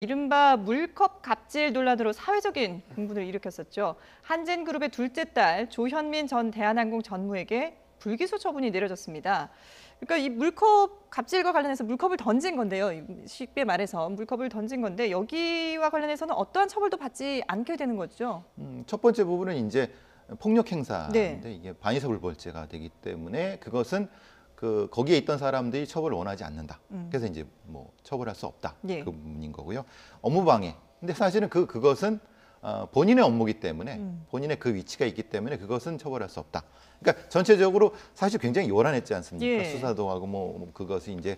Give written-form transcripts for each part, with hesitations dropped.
이른바 물컵 갑질 논란으로 사회적인 공분을 일으켰었죠. 한진그룹의 둘째 딸 조현민 전 대한항공 전무에게 불기소 처분이 내려졌습니다. 그러니까 이 물컵 갑질과 관련해서 물컵을 던진 건데요. 쉽게 말해서 물컵을 던진 건데 여기와 관련해서는 어떠한 처벌도 받지 않게 되는 거죠. 첫 번째 부분은 이제 폭력 행사인데 네. 이게 반의사불벌죄가 되기 때문에 그것은 거기에 있던 사람들이 처벌을 원하지 않는다. 그래서 이제 뭐 처벌할 수 없다. 예. 그 부분인 거고요. 업무방해. 근데 사실은 그것은 본인의 업무이기 때문에 본인의 그 위치가 있기 때문에 그것은 처벌할 수 없다. 그러니까 전체적으로 사실 굉장히 요란했지 않습니까? 예. 수사도 하고 뭐 그것이 이제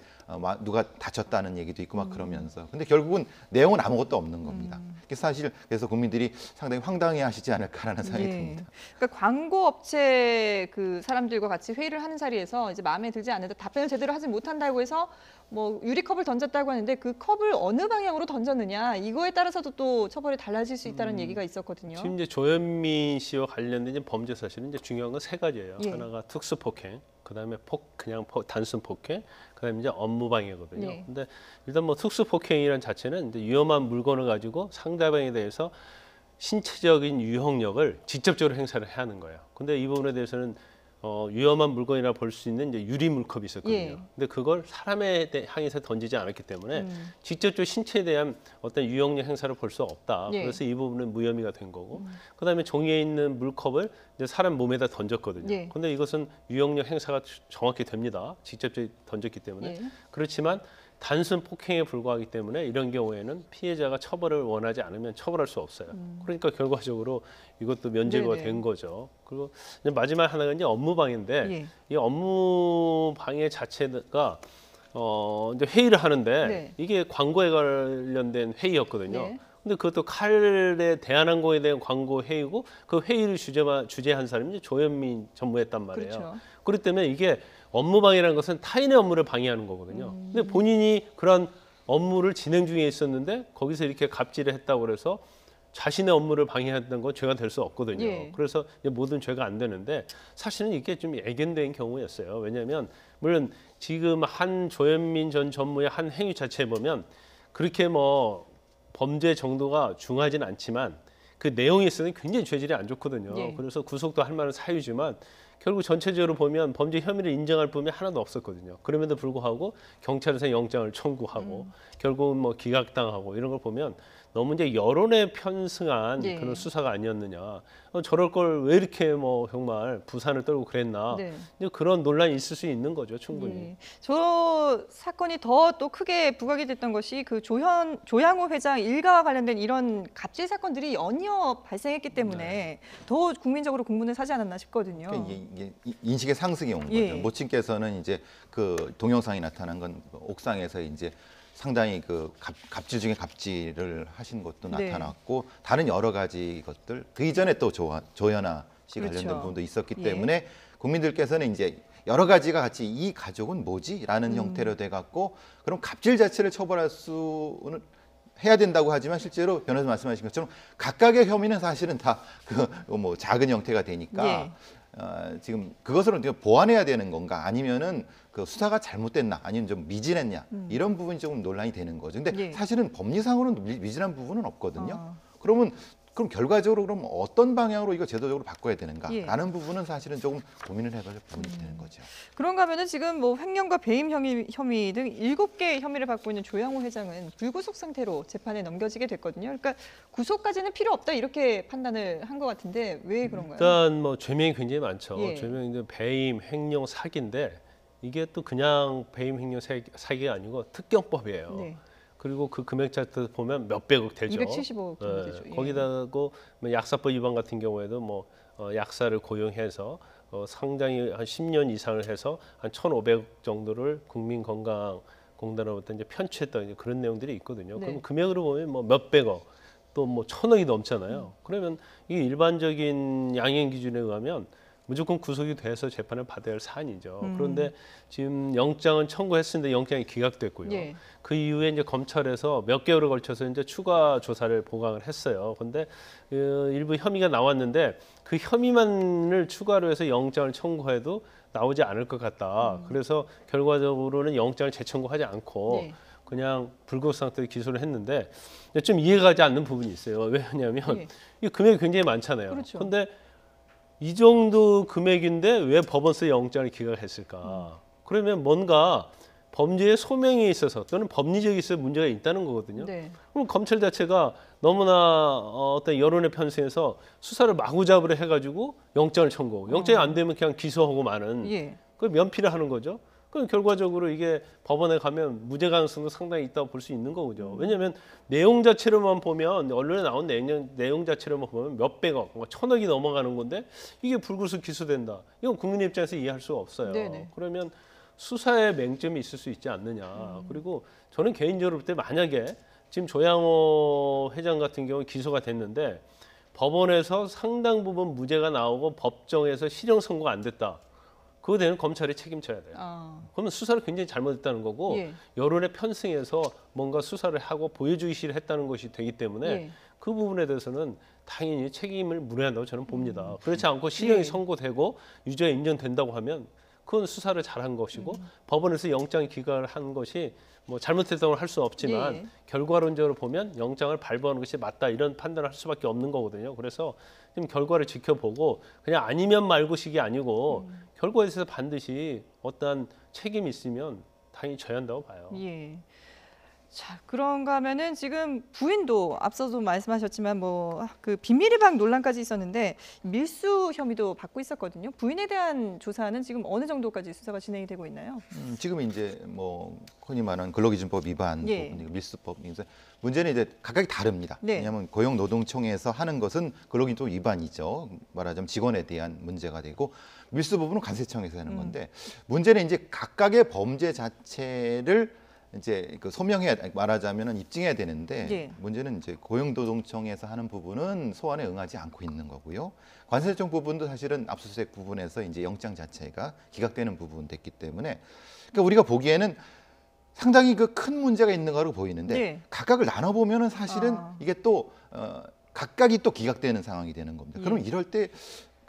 누가 다쳤다는 얘기도 있고 막 그러면서. 근데 결국은 내용은 아무것도 없는 겁니다. 사실 그래서 국민들이 상당히 황당해하시지 않을까라는 생각이 듭니다. 그러니까 광고 업체 그 사람들과 같이 회의를 하는 자리에서 이제 마음에 들지 않는다, 답변을 제대로 하지 못한다고 해서 뭐 유리컵을 던졌다고 하는데 그 컵을 어느 방향으로 던졌느냐 이거에 따라서도 또 처벌이 달라질 수 있다는 얘기가 있었거든요. 지금 이제 조현민 씨와 관련된 이제 범죄 사실은 이제 중요한 건 세 가지예요. 예. 하나가 특수 폭행, 그다음에 그냥 단순 폭행, 그다음에 이제 업무 방해거든요. 예. 근데 일단 뭐 특수 폭행이라는 자체는 이제 위험한 물건을 가지고 상대방에 대해서 신체적인 유형력을 직접적으로 행사를 해야 하는 거예요. 근데 이 부분에 대해서는 위험한 물건이라 볼 수 있는 이제 유리 물컵이 있었거든요. 예. 근데 그걸 사람에 향해서 던지지 않았기 때문에 직접적으로 신체에 대한 어떤 유형력 행사를 볼 수 없다. 예. 그래서 이 부분은 무혐의가 된 거고, 그다음에 종이에 있는 물컵을 이제 사람 몸에다 던졌거든요. 예. 근데 이것은 유형력 행사가 정확히 됩니다. 직접적으로 던졌기 때문에. 예. 그렇지만 단순 폭행에 불과하기 때문에 이런 경우에는 피해자가 처벌을 원하지 않으면 처벌할 수 없어요. 그러니까 결과적으로 이것도 면죄부가 네네. 된 거죠. 그리고 이제 마지막 하나가 이제 업무 방해인데 예. 이 업무 방해 자체가 이제 회의를 하는데 네. 이게 광고에 관련된 회의였거든요. 네. 근데 그것도 칼에 대한항공에 대한 광고 회의고 그 회의를 주재한 사람이 이제 조현민 전무했단 말이에요. 그렇죠. 그렇기 때문에 이게 업무방해라는 것은 타인의 업무를 방해하는 거거든요. 근데 본인이 그런 업무를 진행 중에 있었는데 거기서 이렇게 갑질을 했다고 그래서 자신의 업무를 방해했던 건 죄가 될 수 없거든요. 예. 그래서 이제 모든 죄가 안 되는데 사실은 이게 좀 애견된 경우였어요. 왜냐하면 물론 지금 한 조현민 전 전무의 한 행위 자체에 보면 그렇게 뭐 범죄 정도가 중하진 않지만 그 내용에 있어서는 굉장히 죄질이 안 좋거든요. 예. 그래서 구속도 할 만한 사유지만 결국 전체적으로 보면 범죄 혐의를 인정할 부분이 하나도 없었거든요. 그럼에도 불구하고 경찰에서 영장을 청구하고 결국은 뭐 기각당하고 이런 걸 보면 너무 이제 여론에 편승한 예. 그런 수사가 아니었느냐. 저럴 걸 왜 이렇게 뭐 정말 부산을 떨고 그랬나. 네. 이제 그런 논란이 있을 수 있는 거죠, 충분히. 예. 저 사건이 더 또 크게 부각이 됐던 것이 그 조양호 회장 일가와 관련된 이런 갑질 사건들이 연이어 발생했기 때문에 더 국민적으로 공분을 사지 않았나 싶거든요. 그러니까 이게 인식의 상승이 온 거죠. 예. 모친께서는 이제 그 동영상이 나타난 건 옥상에서 이제 상당히 그 갑질 중에 갑질을 하신 것도 네. 나타났고 다른 여러 가지 것들 그 이전에 또 조현아 씨 관련된 그렇죠. 부분도 있었기 예. 때문에 국민들께서는 이제 여러 가지가 같이 이 가족은 뭐지?라는 형태로 돼 갖고 그럼 갑질 자체를 처벌할 수는 해야 된다고 하지만 실제로 변호사 말씀하신 것처럼 각각의 혐의는 사실은 다 그 뭐 작은 형태가 되니까 예. 지금 그것을 어떻게 보완해야 되는 건가 아니면은 그 수사가 잘못됐나 아니면 좀 미진했냐 이런 부분이 조금 논란이 되는 거죠. 근데 예. 사실은 법리상으로는 미진한 부분은 없거든요. 아. 그럼 결과적으로 그럼 어떤 방향으로 이거 제도적으로 바꿔야 되는가라는 예. 부분은 사실은 조금 고민을 해볼 부분이 되는 거죠. 그런가 하면은 지금 뭐 횡령과 배임 혐의 등 7개의 혐의를 받고 있는 조양호 회장은 불구속 상태로 재판에 넘겨지게 됐거든요. 그러니까 구속까지는 필요 없다 이렇게 판단을 한 것 같은데 왜 그런가요? 일단 뭐 죄명이 굉장히 많죠. 예. 죄명이 배임, 횡령, 사기인데 이게 또 그냥 배임, 횡령, 사기가 아니고 특경법이에요. 네. 그리고 그 금액 자체 보면 몇백억 되죠. 275억 정도 되죠. 예. 거기다가 뭐 약사법 위반 같은 경우에도 뭐 약사를 고용해서 상당히 한 10년 이상을 해서 한 1,500억 정도를 국민건강공단으로부터 이제 편취했던 이제 그런 내용들이 있거든요. 네. 그럼 금액으로 보면 뭐 몇백억 또 뭐 1,000억이 넘잖아요. 그러면 이게 일반적인 양형 기준에 의하면 무조건 구속이 돼서 재판을 받아야 할 사안이죠. 그런데 지금 영장은 청구했는데 영장이 기각됐고요. 예. 그 이후에 이제 검찰에서 몇 개월에 걸쳐서 이제 추가 조사를 보강을 했어요. 그런데 일부 혐의가 나왔는데 그 혐의만을 추가로 해서 영장을 청구해도 나오지 않을 것 같다. 그래서 결과적으로는 영장을 재청구하지 않고 네. 그냥 불구속 상태로 기소를 했는데 좀 이해가지 않는 부분이 있어요. 왜냐하면 예. 이 금액이 굉장히 많잖아요. 그렇죠. 근데 이 정도 금액인데 왜 법원서 영장을 기각했을까? 그러면 뭔가 범죄의 소명에 있어서 또는 법리적에 있어서 문제가 있다는 거거든요. 네. 그럼 검찰 자체가 너무나 어떤 여론의 편승에서 수사를 마구잡이로 해가지고 영장을 청구하고 영장이 안 되면 그냥 기소하고 마는 예. 그 면피를 하는 거죠. 그럼 결과적으로 이게 법원에 가면 무죄 가능성도 상당히 있다고 볼 수 있는 거죠. 왜냐하면 내용 자체로만 보면 언론에 나온 내용 자체로만 보면 몇백억, 뭐 천억이 넘어가는 건데 이게 불구속 기소된다. 이건 국민 입장에서 이해할 수가 없어요. 네네. 그러면 수사에 맹점이 있을 수 있지 않느냐. 그리고 저는 개인적으로 볼 때 만약에 지금 조양호 회장 같은 경우 기소가 됐는데 법원에서 상당 부분 무죄가 나오고 법정에서 실형 선고가 안 됐다. 그거 되면 검찰이 책임져야 돼요. 아, 그러면 수사를 굉장히 잘못했다는 거고 예. 여론의 편승해서 뭔가 수사를 하고 보여주기식을 했다는 것이 되기 때문에 예. 그 부분에 대해서는 당연히 책임을 물어야 한다고 저는 봅니다. 그렇지 않고 실형이 예. 선고되고 유죄가 인정된다고 하면 그건 수사를 잘한 것이고 법원에서 영장 기각을 한 것이 뭐 잘못했다고 할 수는 없지만 예. 결과론적으로 보면 영장을 발부하는 것이 맞다 이런 판단을 할 수밖에 없는 거거든요. 그래서 좀 결과를 지켜보고 그냥 아니면 말고식이 아니고 결과에 있어서 반드시 어떠한 책임이 있으면 당연히 져야 한다고 봐요. 예. 자, 그런가 하면은 지금 부인도 앞서도 말씀하셨지만 뭐 그 비밀의 방 논란까지 있었는데 밀수 혐의도 받고 있었거든요. 부인에 대한 조사는 지금 어느 정도까지 수사가 진행이 되고 있나요? 지금 이제 뭐 흔히 말하는 근로기준법 위반 예. 부분, 밀수법 문제는 이제 각각이 다릅니다. 네. 왜냐하면 고용노동청에서 하는 것은 근로기준법 위반이죠. 말하자면 직원에 대한 문제가 되고 밀수법은 관세청에서 하는 건데 문제는 이제 각각의 범죄 자체를 이제 그 소명해야 말하자면은 입증해야 되는데 예. 문제는 이제 고용노동청에서 하는 부분은 소환에 응하지 않고 있는 거고요. 관세청 부분도 사실은 압수수색 부분에서 이제 영장 자체가 기각되는 부분 됐기 때문에 그러니까 우리가 보기에는 상당히 그 큰 문제가 있는 거로 보이는데 네. 각각을 나눠 보면은 사실은 이게 또 각각이 또 기각되는 상황이 되는 겁니다. 그러면 이럴 때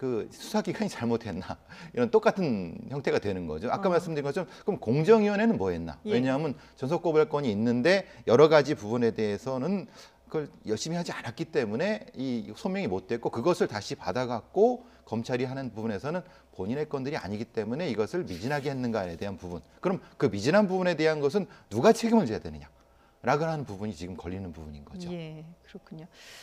그 수사기관이 잘못했나 이런 똑같은 형태가 되는 거죠. 아까 말씀드린 것처럼 그럼 공정위원회는 뭐 했나? 예. 왜냐하면 전속고발권이 있는데 여러 가지 부분에 대해서는 그걸 열심히 하지 않았기 때문에 이 소명이 못 됐고 그것을 다시 받아갖고 검찰이 하는 부분에서는 본인의 건들이 아니기 때문에 이것을 미진하게 했는가에 대한 부분. 그럼 그 미진한 부분에 대한 것은 누가 책임을 져야 되느냐? 라고 하는 부분이 지금 걸리는 부분인 거죠. 예, 그렇군요.